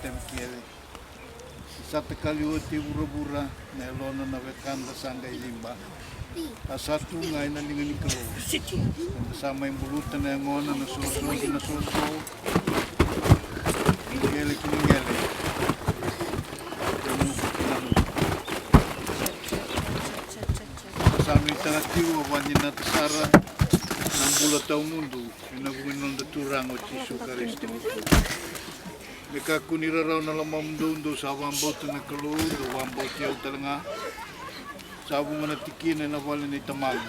temkiele. Sata kali o te ura-bura na elona na wekanda sanga ilimba. A satu ngai na linga ni kalo. Na sama yung bulutan na yung ngona na soso. Kiningele. Sama yung taratiu awanyin na tasara ng bulat ao mundo. Pinagwinon na turang o Jisu Karisto. Nikakunira raw na lamamdundo sa wambot na kalo, do wambot yaw talanga. Sabu manatikin na wala ni tamago.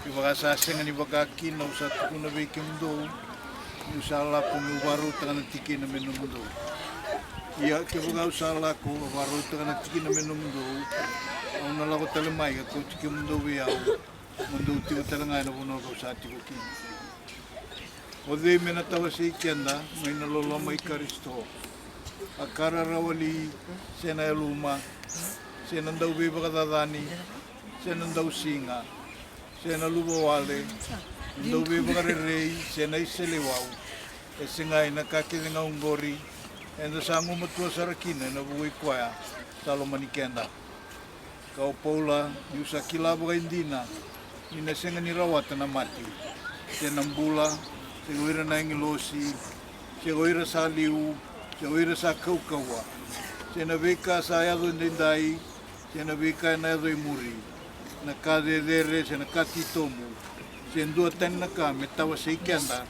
Ibakasasang ni bagakin na usat ko na bikim do. Usala ko uwaro tangan tikin na menumundo. Iya kibaga usala ko uwaro tangan tikin na menumundo. Ang nalako talamay ako tikim do wiyaw. Mundo tiyo talanga na puno ko sa ati ko kin. Ode menatawa si Ikenda, may nalolomay Karisto. Akara rawali sena eluma, sena daw biba katadani, sena daw singa, sena lubawale, daw biba karerey, sena iseliwaw, esingay nakakilinga unggori, enda sangu matua sarakina na buhay kwaya, Salomon Ikenda. Kau Paula, yusa kilaba kaindina, inasenga ni rawat na mati, sena mbula, Seguira na ingilosi, seguira sa liu, seguira sa kaukawa. Senabika sa ayado ndendai, senabika na ayado imuri. Nakadedere, senakatitomu. Sendua tan naka, metawa sa Ikenda,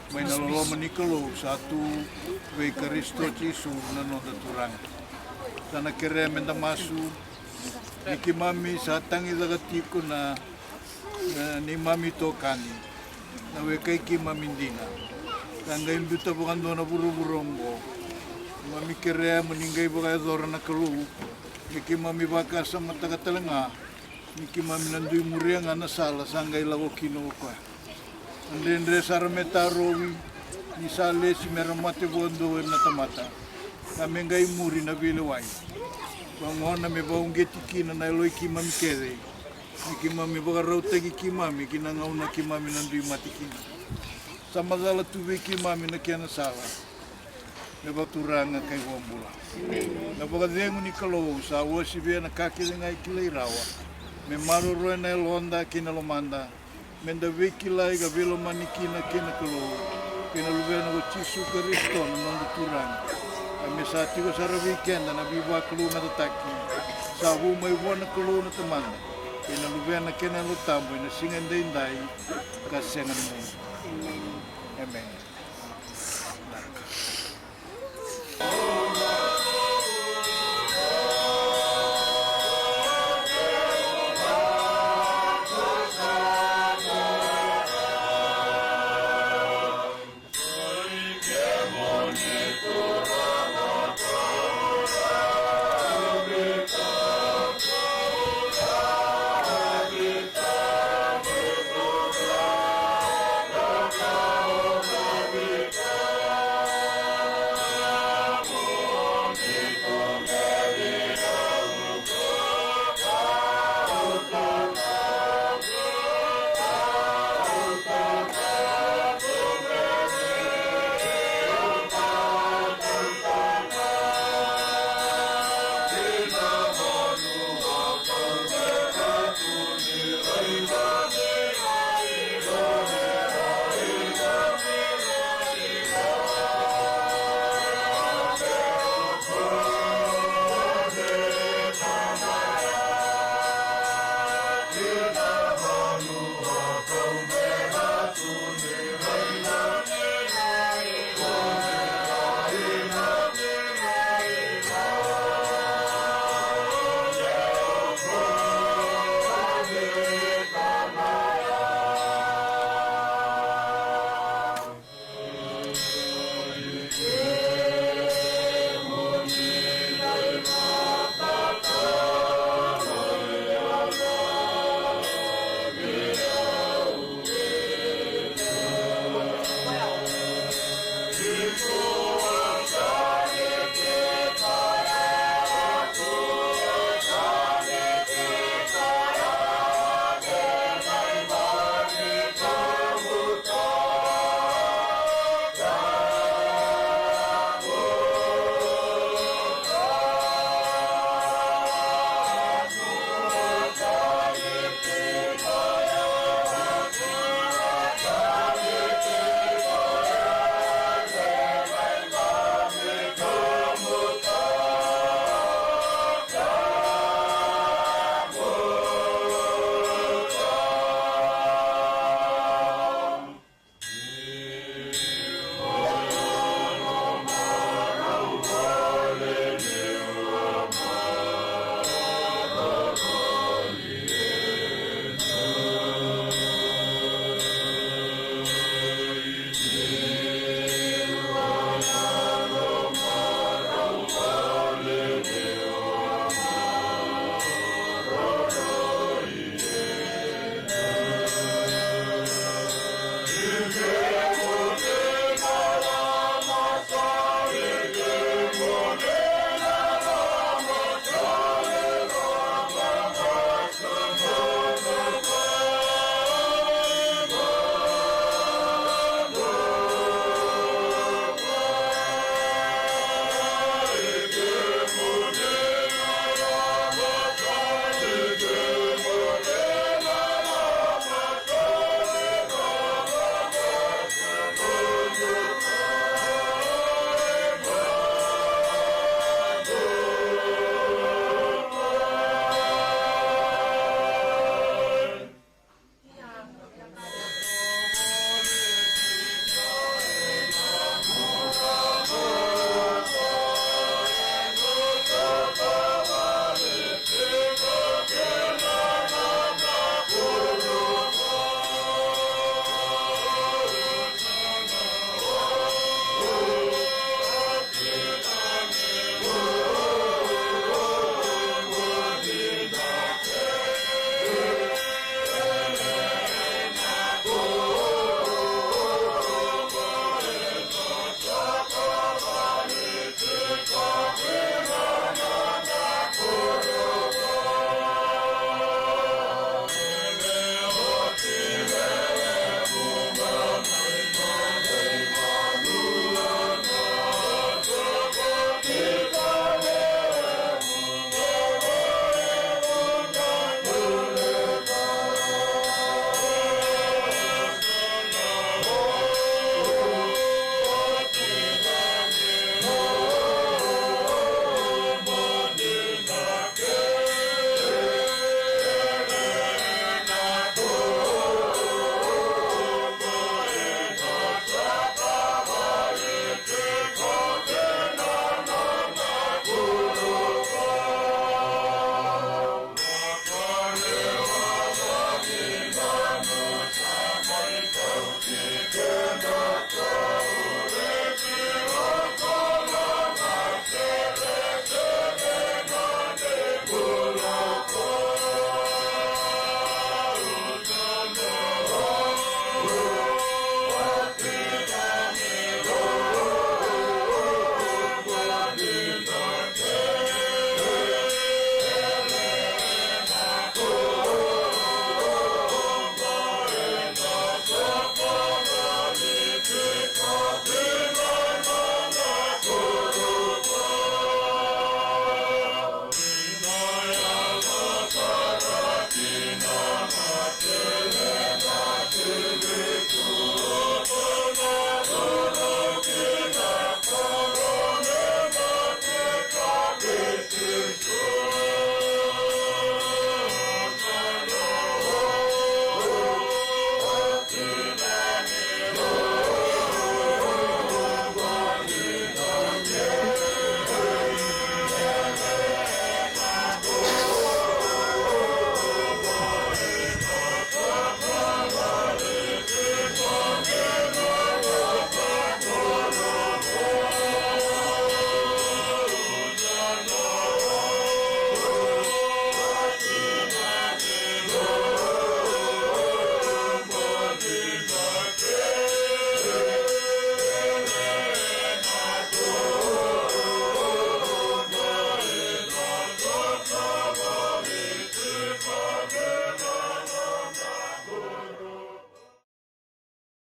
may naloloma ni Kalo sa atu way Karisto Jisu na nodaturang. Sana kere mendamasu, ni kimami sa tangi dagatiko na ni mami tokani. Na kay kimamindina. Tangga imbuta bukan doon na buru-buronggo. Mami kere meninggai bakay doon na kalu. Niki mami baka sa matagatalanga. Niki mami nandoy muria nga nasala sanggay lago kinuha. Andendre sarameta rowi. Ni sale si meramate bondo na tamata. Kami ngay muri na bilaway. Pangon na may baong getiki na nailoy kimami kere. Kimami baka raw tagi kimami kinangaw na kimami nandoy matikin. Sa mazala tuwi kimami na kaya nasala. Nabaturanga kay wambula. Nabagadengo ni Kalo sa wasibia na kakilingay kilay rawa. May maroroy na ilonda kinalomanda. Mendawi kilay gabilo manikina kinakalo. Pinalubyan ako Jisu Karisto na nanduturang. Kami sa ati ko sa weekend na nabiba kalo na tataki. Sa humay buwan na kalo na tamanda. Pinalubyan na kinalutamboy na singan dahinday kasyangan mo. Amen.